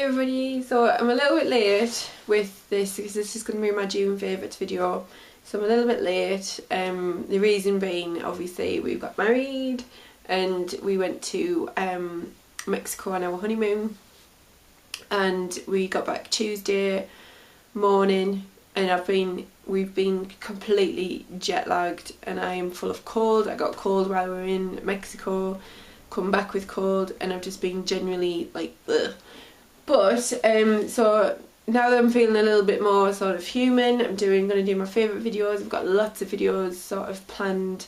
everybody, so I'm a little bit late with this because this is going to be my June favourites video, so I'm a little bit late. The reason being, obviously we got married and we went to Mexico on our honeymoon, and we got back Tuesday morning, and we've been completely jet lagged and I am full of cold. I got cold while we were in Mexico, come back with cold, and I've just been generally like ugh. But so now that I'm feeling a little bit more sort of human, I'm going to do my favourite videos. I've got lots of videos sort of planned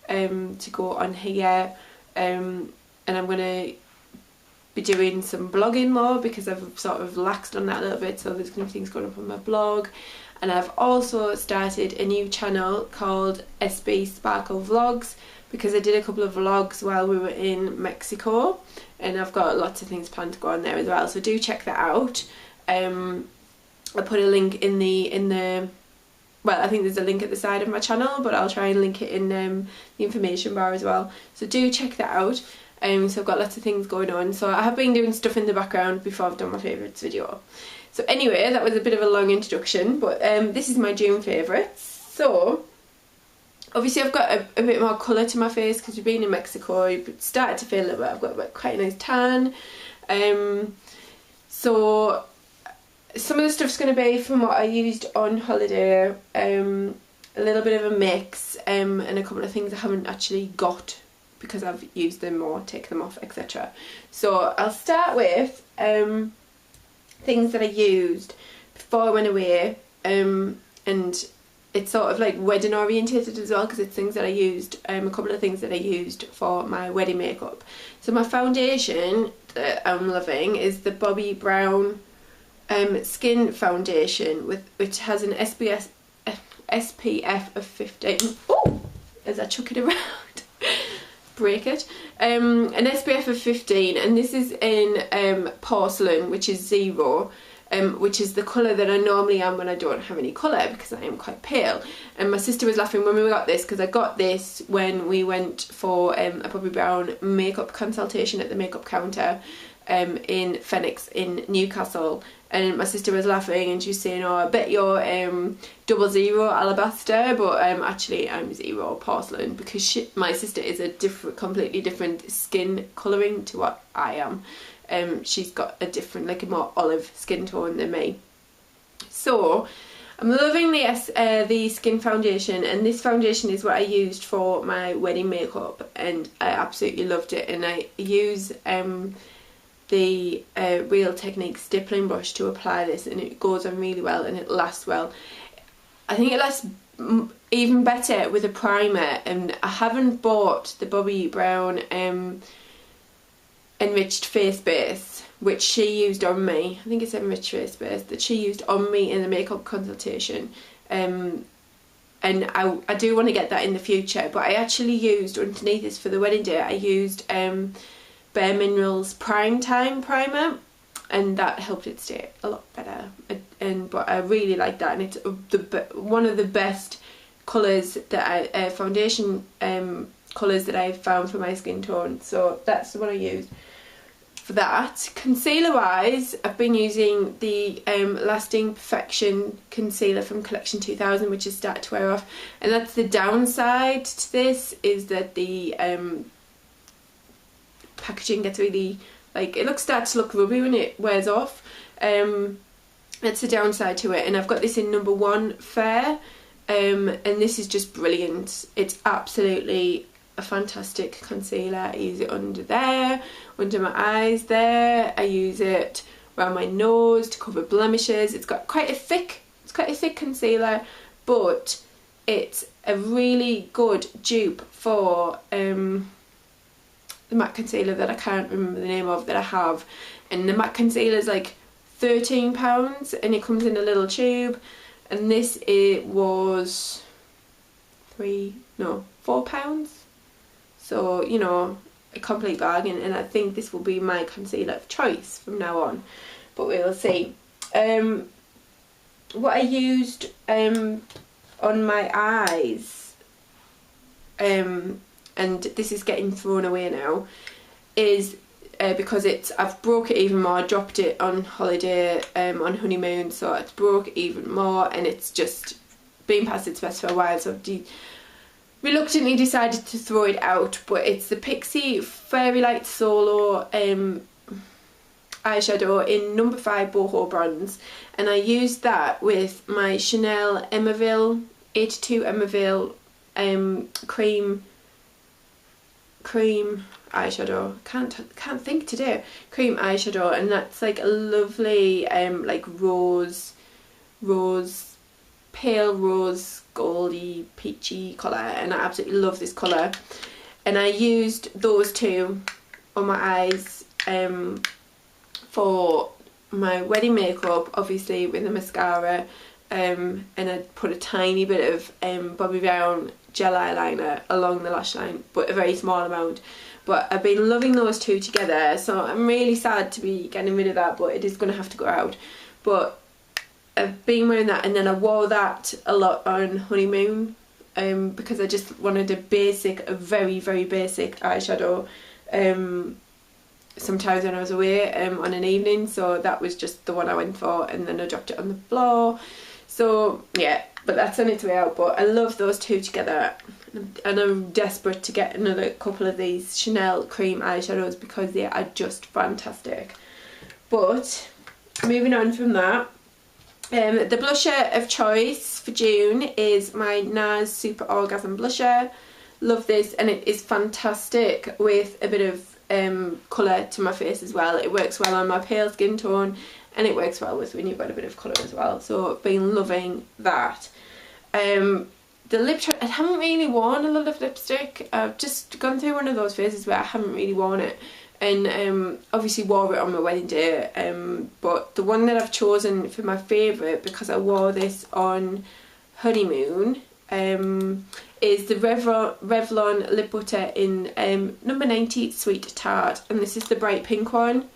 to go on here, and I'm going to be doing some blogging more because I've sort of laxed on that a little bit, so there's going to be things going up on my blog. And I've also started a new channel called SB Sparkle Vlogs because I did a couple of vlogs while we were in Mexico, and I've got lots of things planned to go on there as well, so do check that out. I put a link in the well, I think there's a link at the side of my channel, but I'll try and link it in the information bar as well, so do check that out. So I've got lots of things going on, so I have been doing stuff in the background before I've done my favourites video. So anyway, that was a bit of a long introduction, but this is my June favourites. So obviously I've got a bit more colour to my face because we've been in Mexico. It started to feel a little bit, I've got quite a nice tan. So some of the stuff's going to be from what I used on holiday, a little bit of a mix, and a couple of things I haven't actually got because I've used them or taken them off, etc. So I'll start with things that I used before I went away, and it's sort of like wedding orientated as well because it's things that I used, a couple of things that I used for my wedding makeup. So my foundation that I'm loving is the Bobbi Brown Skin Foundation, which has an SPF of 15. Oh, as I chuck it around. Break it. An SPF of 15, and this is in porcelain, which is 0, which is the colour that I normally am when I don't have any colour because I am quite pale. And my sister was laughing when we got this because I got this when we went for a Bobbi Brown makeup consultation at the makeup counter in Phoenix in Newcastle, and my sister was laughing and she was saying, oh, I bet you're 00 alabaster, but actually I'm 0 porcelain because my sister is a completely different skin colouring to what I am. She's got a different, like a more olive skin tone than me. So I'm loving the skin foundation, and this foundation is what I used for my wedding makeup, and I absolutely loved it. And I use the Real Techniques stippling brush to apply this, and it goes on really well and it lasts well. I think it lasts even better with a primer, and I haven't bought the Bobbi Brown Enriched Face Base, which she used on me. I think it's Enriched Face Base that she used on me in the makeup consultation, and I do want to get that in the future, but I actually used underneath this for the wedding day, I used Bare Minerals Prime Time Primer, and that helped it stay a lot better. But I really like that, and it's one of the best colours that foundation colours that I've found for my skin tone. So that's the one I used for that. Concealer wise, I've been using the Lasting Perfection concealer from Collection 2000, which has started to wear off, and that's the downside to this, is that the packaging gets really, like, it starts to look rubby when it wears off. That's the downside to it. And I've got this in number 1 Fair, and this is just brilliant. It's absolutely a fantastic concealer. I use it under there, under my eyes there. I use it around my nose to cover blemishes. It's quite a thick concealer, but it's a really good dupe for the matte concealer that I can't remember the name of that I have. And the matte concealer is like £13, and it comes in a little tube, and this was £4. So, you know, a complete bargain, and I think this will be my concealer of choice from now on, but we'll see. What I used on my eyes, and this is getting thrown away now, is because I've broke it even more. I dropped it on holiday on honeymoon, so it's broke even more, and it's just been past its best for a while, so I've reluctantly decided to throw it out. But it's the Pixi Fairy Light Solo eyeshadow in number 5 Boho bronze, and I used that with my Chanel Emerville 82 Emerville cream eyeshadow. Can't think today. Cream eyeshadow, and that's like a lovely like pale rose goldy peachy colour, and I absolutely love this colour. And I used those two on my eyes for my wedding makeup, obviously with the mascara, and I put a tiny bit of Bobbi Brown gel eyeliner along the lash line, but a very small amount. But I've been loving those two together, so I'm really sad to be getting rid of that, but it is going to have to go out. But I've been wearing that, and then I wore that a lot on honeymoon because I just wanted a very, very basic eyeshadow sometimes when I was away on an evening, so that was just the one I went for, and then I dropped it on the floor. So yeah, but that's on its way out. But I love those two together, and I'm desperate to get another couple of these Chanel cream eyeshadows because they are just fantastic. But moving on from that, the blusher of choice for June is my Nars Super Orgasm blusher. Love this, and it is fantastic with a bit of colour to my face as well. It works well on my pale skin tone, and it works well with when you've got a bit of colour as well, so I've been loving that. The lip tint, I haven't really worn a lot of lipstick. I've just gone through one of those phases where I haven't really worn it, and obviously wore it on my wedding day, but the one that I've chosen for my favourite, because I wore this on honeymoon, is the Revlon lip butter in number 90 Sweet Tart, and this is the bright pink one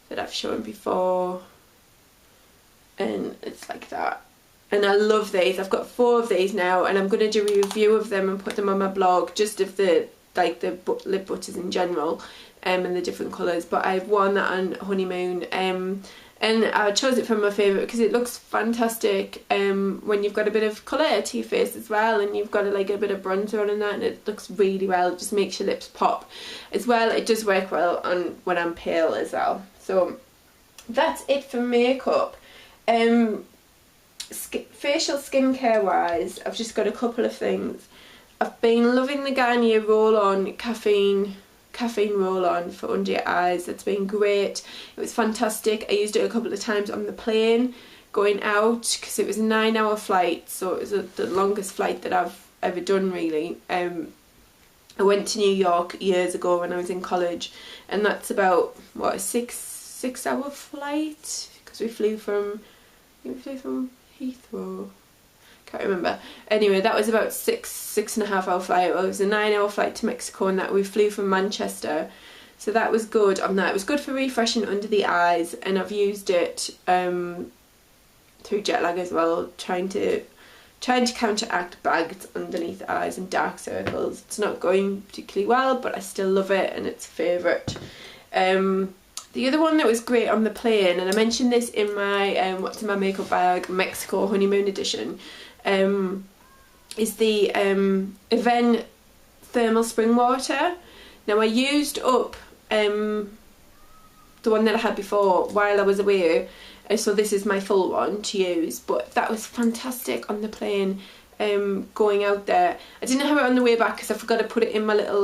that I've shown before, and it's like that, and I love these. I've got 4 of these now, and I'm going to do a review of them and put them on my blog, just of the lip butters in general, and the different colours. But I've worn that on honeymoon, and I chose it for my favourite because it looks fantastic when you've got a bit of colour to your face as well, and you've got like a bit of bronzer on and that, and it looks really well. It just makes your lips pop as well. It does work well on when I'm pale as well. So that's it for makeup. Facial skincare wise, I've just got a couple of things. I've been loving the Garnier roll-on caffeine roll-on for under your eyes. That's been great. It was fantastic. I used it a couple of times on the plane going out because it was a 9-hour flight, so it was the longest flight that I've ever done really. I went to New York years ago when I was in college, and that's about what, a 6-hour flight, because we flew from Heathrow, can't remember. Anyway, that was about 6.5-hour flight. Well, it was a 9-hour flight to Mexico, and that we flew from Manchester, so that was good on that. It was good for refreshing under the eyes, and I've used it through jet lag as well, trying to counteract bags underneath the eyes and dark circles. It's not going particularly well, but I still love it, and it's a favourite. The other one that was great on the plane, and I mentioned this in my what's in my makeup bag Mexico honeymoon edition, is the Avene thermal spring water. Now I used up the one that I had before while I was away, so this is my full one to use, but that was fantastic on the plane going out there. I didn't have it on the way back because I forgot to put it in my little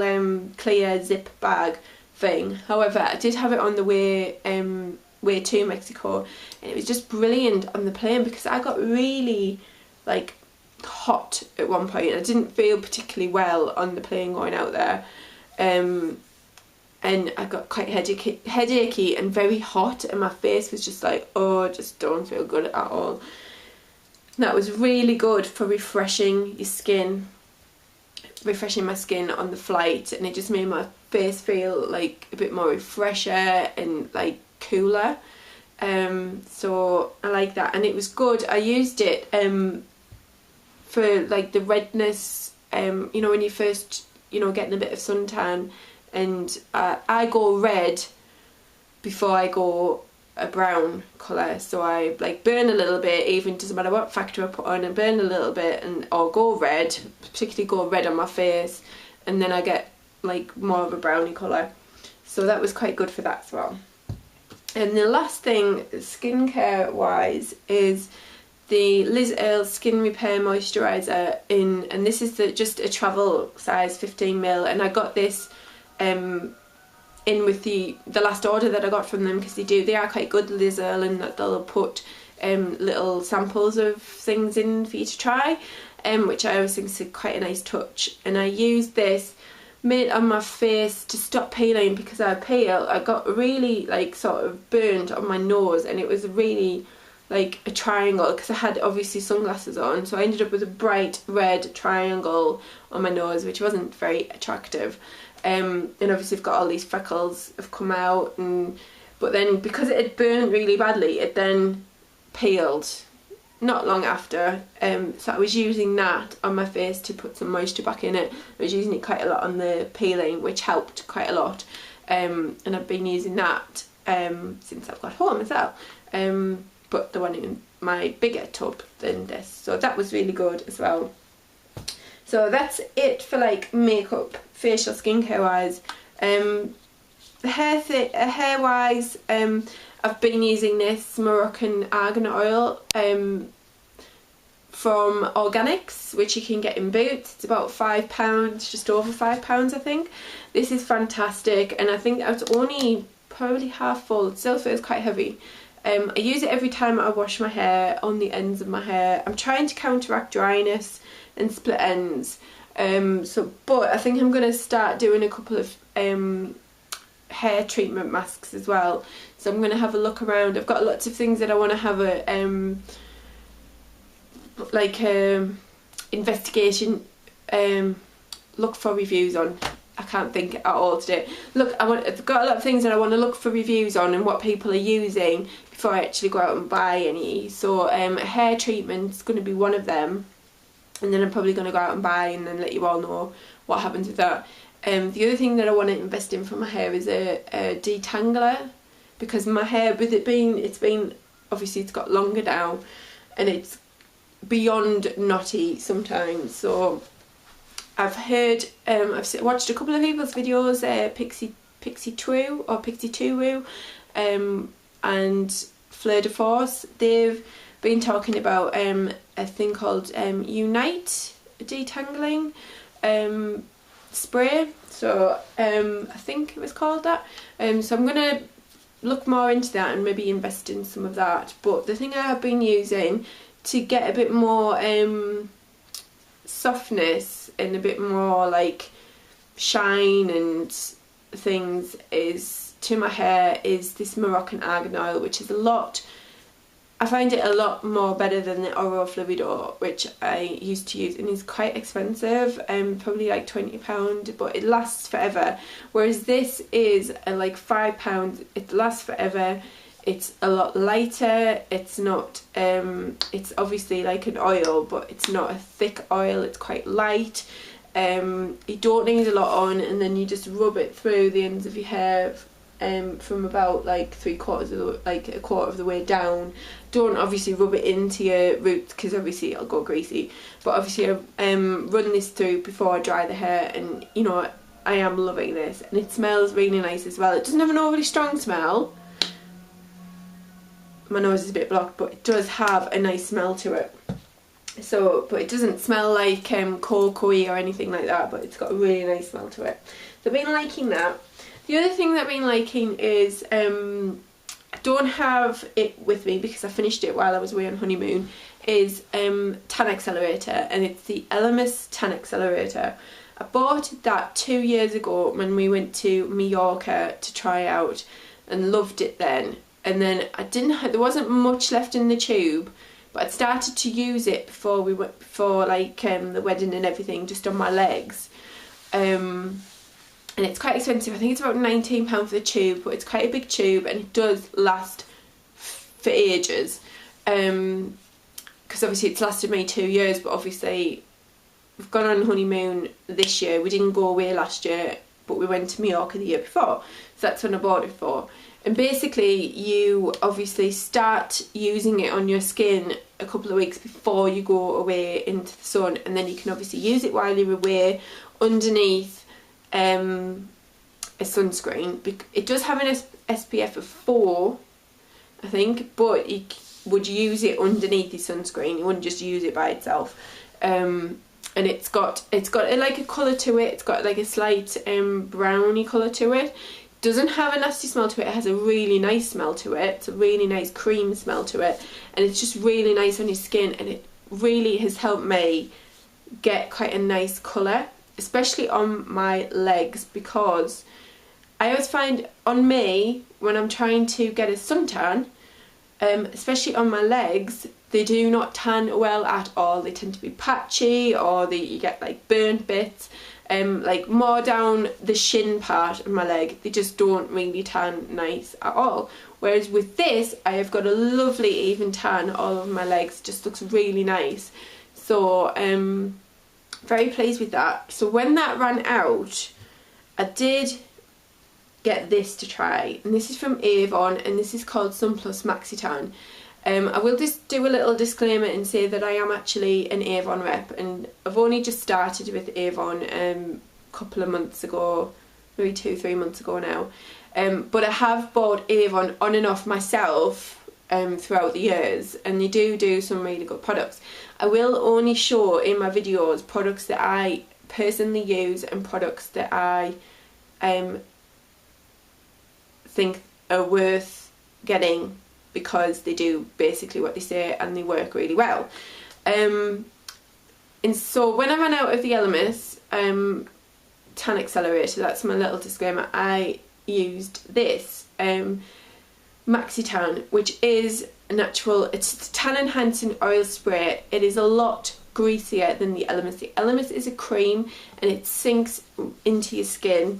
clear zip bag thing. However, I did have it on the way to Mexico, and it was just brilliant on the plane because I got really like hot at one point. I didn't feel particularly well on the plane going out there, and I got quite headachy and very hot, and my face was just like, oh, I just don't feel good at all. And that was really good for refreshing your skin, refreshing my skin on the flight, and it just made my face feel like a bit more refresher and like cooler, so I like that, and it was good. I used it for like the redness, you know, when you first, you know, getting a bit of suntan, and I go red before I go a brown colour. So I like burn a little bit, even doesn't matter what factor I put on, and burn a little bit, and or go red, particularly go red on my face, and then I get like more of a brownie colour. So that was quite good for that as well. And the last thing skincare wise is the Liz Earle Skin Repair Moisturiser and this is just a travel size 15ml, and I got this in with the last order that I got from them, because they are quite good, Liz Earle, and that they'll put little samples of things in for you to try, which I always think is quite a nice touch. And I used this, made it on my face to stop peeling, because I got really like sort of burnt on my nose, and it was really like a triangle, because I had obviously sunglasses on, so I ended up with a bright red triangle on my nose, which wasn't very attractive. And obviously I've got all these freckles have come out, but then because it had burnt really badly, it then peeled not long after. So I was using that on my face to put some moisture back in it. I was using it quite a lot on the peeling, which helped quite a lot. And I've been using that since I've got home as well. But the one in my bigger tub than this. So that was really good as well. So that's it for like makeup, facial, skincare wise. Hair wise, I've been using this Moroccan argan oil from Organics, which you can get in Boots. It's about £5, just over £5 I think. This is fantastic, and I think it's only probably half full. It still feels quite heavy. I use it every time I wash my hair, on the ends of my hair. I'm trying to counteract dryness and split ends, but I think I'm going to start doing a couple of hair treatment masks as well. So I'm going to have a look around. I've got lots of things that I want to have a investigation, look for reviews on. I can't think at all today. I've got a lot of things that I want to look for reviews on, and what people are using before I actually go out and buy any. So hair treatment's going to be one of them, and then I'm probably going to go out and buy and then let you all know what happens with that. The other thing that I want to invest in for my hair is a detangler, because my hair, with it being, obviously it's got longer now, and it's beyond knotty sometimes. So I've heard, I've watched a couple of people's videos, Pixi 2 or Pixi 2 and Fleur de Force. They've been talking about a thing called Unite detangling spray. So I think it was called that. So I'm going to look more into that and maybe invest in some of that. But the thing I have been using to get a bit more softness and a bit more like shine and things to my hair is this Moroccan argan oil, which is I find it a lot more better than the Oro Fluido, which I used to use, and it's quite expensive, probably like £20, but it lasts forever, whereas this is like £5. It lasts forever. It's a lot lighter. It's not it's obviously like an oil, but it's not a thick oil. It's quite light. You don't need a lot on, and then you just rub it through the ends of your hair from about like a quarter of the way down. Don't obviously rub it into your roots, because obviously it'll go greasy, but obviously I run this through before I dry the hair, and you know, I am loving this, and it smells really nice as well. It doesn't have an overly strong smell. My nose is a bit blocked, but it does have a nice smell to it. So, but it doesn't smell like cocoa-y or anything like that, but it's got a really nice smell to it. So I've been liking that. The other thing that I've been liking is, I don't have it with me because I finished it while I was away on honeymoon, is Tan Excelerator, and it's the Elemis Tan Excelerator. I bought that 2 years ago when we went to Mallorca to try out, and loved it then. And then there wasn't much left in the tube, but I'd started to use it before we went, before like the wedding and everything, just on my legs. And it's quite expensive. I think it's about £19 for the tube, but it's quite a big tube, and it does last for ages. Because obviously it's lasted me 2 years, but obviously we've gone on honeymoon this year. We didn't go away last year, but we went to Mallorca the year before, so that's when I bought it for. And basically you obviously start using it on your skin a couple of weeks before you go away into the sun, and then you can obviously use it while you're away underneath a sunscreen. It does have an SPF of 4, I think, but you would use it underneath your sunscreen. You wouldn't just use it by itself. And it's got like a colour to it. It's got like a slight browny colour to it. Doesn't have a nasty smell to it. It has a really nice smell to it. It's a really nice cream smell to it, and it's just really nice on your skin, and it really has helped me get quite a nice colour, especially on my legs, because I always find on me when I'm trying to get a suntan, especially on my legs, they do not tan well at all. They tend to be patchy, or you get like burnt bits. Like more down the shin part of my leg, they just don't really tan nice at all. Whereas with this, I have got a lovely even tan all over my legs. It just looks really nice. So very pleased with that. So when that ran out, I did get this to try, and this is from Avon, and this is called Sun Plus Maxi Tan. I will just do a little disclaimer and say that I am actually an Avon rep, and I've only just started with Avon a couple of months ago, maybe 2-3 months ago now, but I have bought Avon on and off myself throughout the years, and they do some really good products. I will only show in my videos products that I personally use and products that I think are worth getting, because they do basically what they say and they work really well. And so when I ran out of the Elemis Tan Accelerator, that's my little disclaimer, I used this Maxi Tan, which is a natural, it's a tan enhancing oil spray. It is a lot greasier than the Elemis. The Elemis is a cream and it sinks into your skin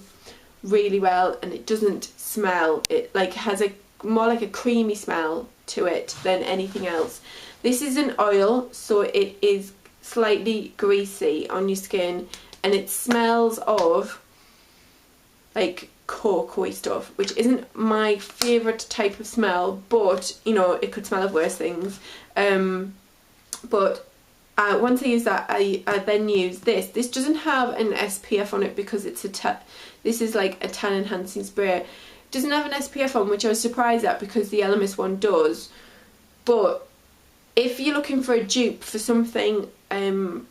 really well, and it doesn't smell. It like has a more like a creamy smell to it than anything else. This is an oil, so it is slightly greasy on your skin, and it smells of like cocoa-y stuff, which isn't my favourite type of smell, but you know, it could smell of worse things. But once I use that, I then use this. This doesn't have an SPF on it because it's this is like a tan enhancing spray. It doesn't have an SPF on, which I was surprised at because the Elemis one does. But if you're looking for a dupe for something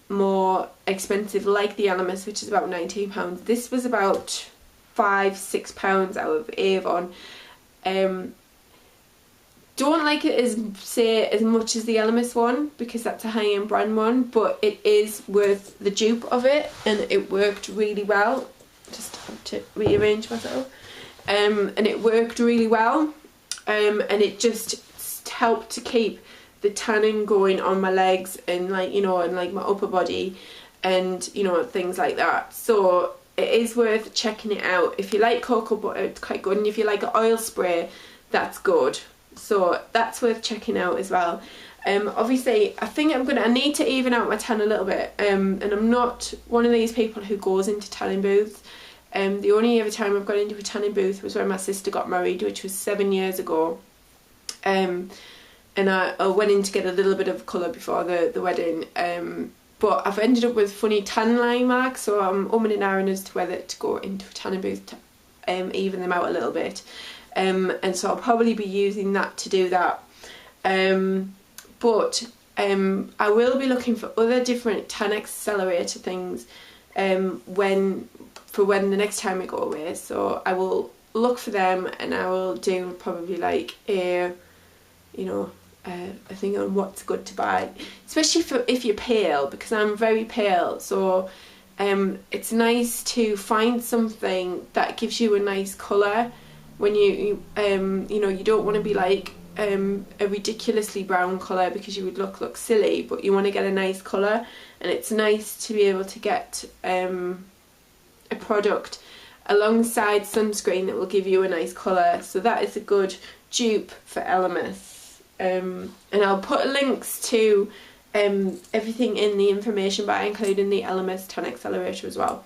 more expensive like the Elemis, which is about £19, this was about £5-6 out of Avon. Don't like it as much as the Elemis one because that's a high-end brand one, but it is worth the dupe of it, and it worked really well. Just have to rearrange myself. And it worked really well, and it just helped to keep the tanning going on my legs and like, you know, and like my upper body and, you know, things like that. So it is worth checking it out. If you like cocoa butter, it's quite good, and if you like an oil spray, that's good. So that's worth checking out as well. Obviously I think I need to even out my tan a little bit, and I'm not one of these people who goes into tanning booths. The only other time I've got into a tanning booth was when my sister got married, which was 7 years ago, and I went in to get a little bit of colour before the wedding, but I've ended up with funny tan line marks, so I'm umming and ahhing as to whether to go into a tanning booth to even them out a little bit. And so I'll probably be using that to do that. But I will be looking for other different Tan Accelerator things when the next time I go away. So I will look for them, and I will do probably like a thing on what's good to buy, especially if you're pale, because I'm very pale. So it's nice to find something that gives you a nice colour. When you don't want to be like a ridiculously brown colour because you would look silly, but you want to get a nice colour, and it's nice to be able to get a product alongside sunscreen that will give you a nice colour. So that is a good dupe for Elemis, and I'll put links to everything in the information bar, including the Elemis Tan Accelerator as well.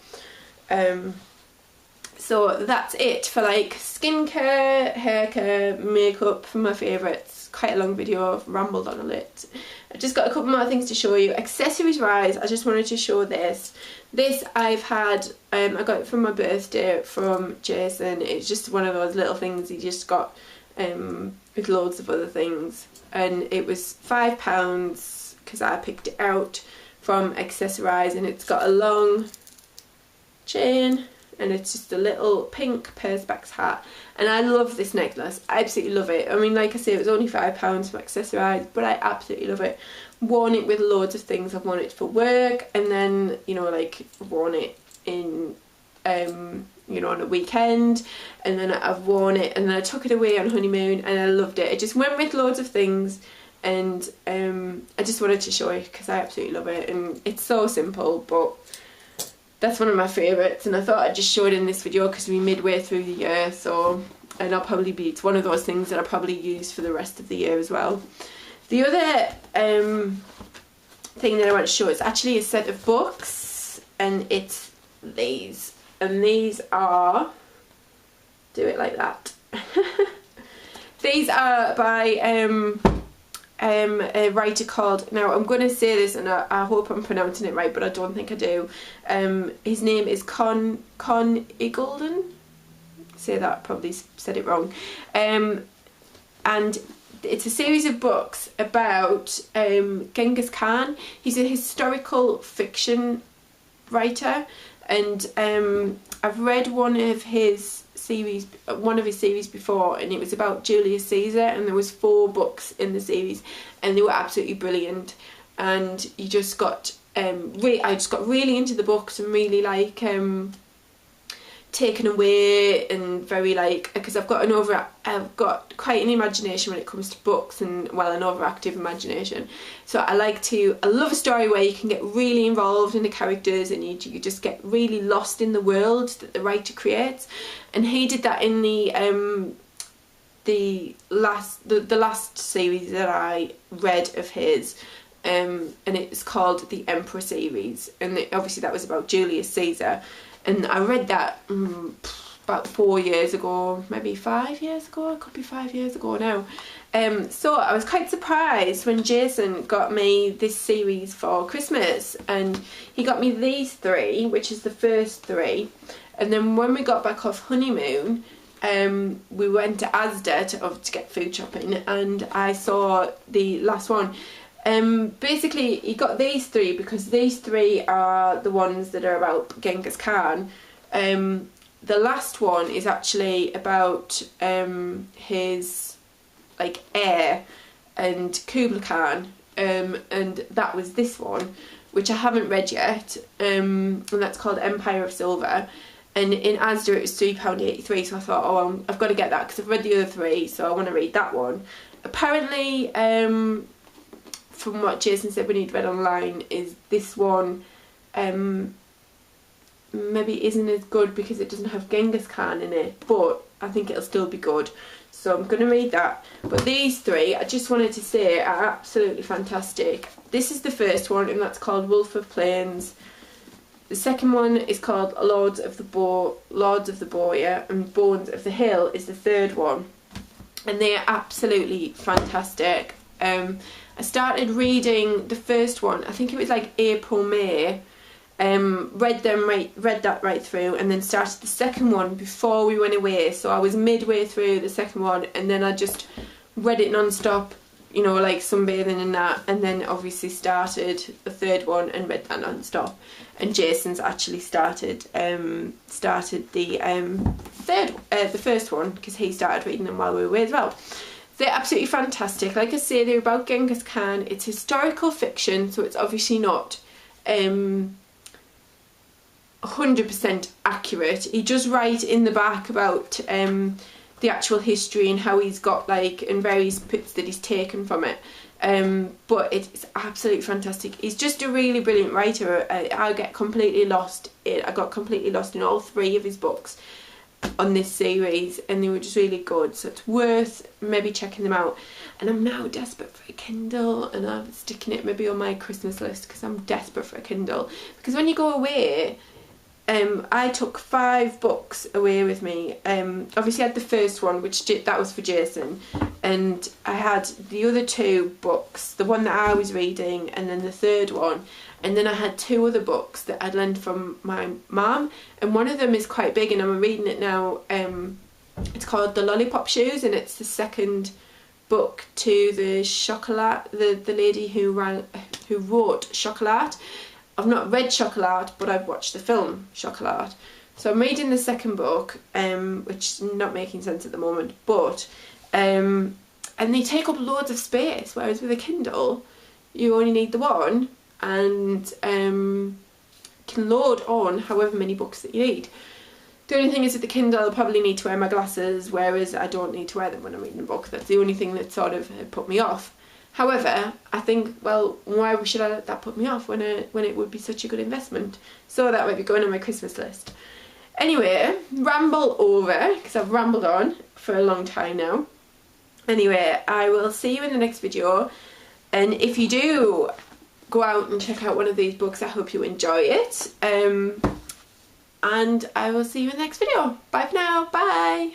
So that's it for like skincare, hair care, makeup for my favourites. Quite a long video, I've rambled on a bit. I've just got a couple more things to show you. Accessories wise, I just wanted to show this. This I've had, I got it for my birthday from Jason. It's just one of those little things he just got with loads of other things. And it was £5 because I picked it out from Accessorize, and it's got a long chain. And it's just a little pink perspex hat, and I love this necklace. I absolutely love it. I mean, like I say, it was only £5 from Accessorize, but I absolutely love it. Worn it with loads of things. I've worn it for work, and then, you know, like worn it in you know, on a weekend, and then I've worn it, and then I took it away on honeymoon, and I loved it. It just went with loads of things, and I just wanted to show it because I absolutely love it, and it's so simple, but that's one of my favourites, and I thought I'd just show it in this video because we're midway through the year, so, and it's one of those things that I'll probably use for the rest of the year as well. The other thing that I want to show is actually a set of books, and it's these, and these are, do it like that. These are by a writer called, now I'm going to say this and I hope I'm pronouncing it right, but I don't think I do. His name is Con Iggulden. Say that, probably said it wrong. And it's a series of books about Genghis Khan. He's a historical fiction writer, and I've read one of his series before, and it was about Julius Caesar, and there was 4 books in the series, and they were absolutely brilliant. And you just got I just got really into the books and really like taken away, and very like, because I've got quite an imagination when it comes to books, and well, an overactive imagination. So I love a story where you can get really involved in the characters, and you just get really lost in the world that the writer creates. And he did that in the last series that I read of his, and it's called the Emperor series, and obviously that was about Julius Caesar. And I read that about 4 years ago, maybe 5 years ago, it could be 5 years ago now. So I was quite surprised when Jason got me this series for Christmas, and he got me these 3, which is the first 3. And then when we got back off honeymoon, we went to Asda to get food shopping, and I saw the last one. Basically he got these 3 because these 3 are the ones that are about Genghis Khan. The last one is actually about his like heir and Kublai Khan, and that was this one, which I haven't read yet, and that's called Empire of Silver. And in Asda it was £3.83, so I thought, oh, I've got to get that because I've read the other 3, so I want to read that one. Apparently, from what Jason said when he'd read online, is this one maybe isn't as good because it doesn't have Genghis Khan in it, but I think it'll still be good, so I'm going to read that. But these 3, I just wanted to say, are absolutely fantastic. This is the first one, and that's called Wolf of Plains. The second one is called Lords of the Boyar, and Bones of the Hill is the third one, and they are absolutely fantastic. I started reading the first one, I think it was like April, May, read that right through, and then started the second one before we went away, so I was midway through the second one, and then I just read it non-stop, you know, like sunbathing and that, and then obviously started the third one and read that non-stop. And Jason's actually started the first one because he started reading them while we were away as well. They're absolutely fantastic. Like I say, they're about Genghis Khan. It's historical fiction, so it's obviously not 100% accurate. He does write in the back about the actual history and how he's got like, and various bits that he's taken from it. But it's absolutely fantastic. He's just a really brilliant writer. I got completely lost in all 3 of his books on this series, and they were just really good, so it's worth maybe checking them out. And I'm now desperate for a Kindle, and I'm sticking it maybe on my Christmas list because I'm desperate for a Kindle, because when you go away I took 5 books away with me. Obviously I had the first one, that was for Jason, and I had the other 2 books, the one that I was reading and then the third one, and then I had 2 other books that I'd lent from my mum, and one of them is quite big and I'm reading it now. It's called The Lollipop Shoes, and it's the second book to the the lady who wrote Chocolat. I've not read Chocolat, but I've watched the film Chocolat. So I'm reading the second book, which is not making sense at the moment, but and they take up loads of space, whereas with a Kindle you only need the one, and can load on however many books that you need. The only thing is with the Kindle I'll probably need to wear my glasses, whereas I don't need to wear them when I'm reading a book. That's the only thing that sort of put me off. However, I think, well, why should I let that put me off when it would be such a good investment? So that might be going on my Christmas list. Anyway, ramble over, because I've rambled on for a long time now. Anyway, I will see you in the next video, and if you do go out and check out one of these books, I hope you enjoy it. And I will see you in the next video. Bye for now. Bye.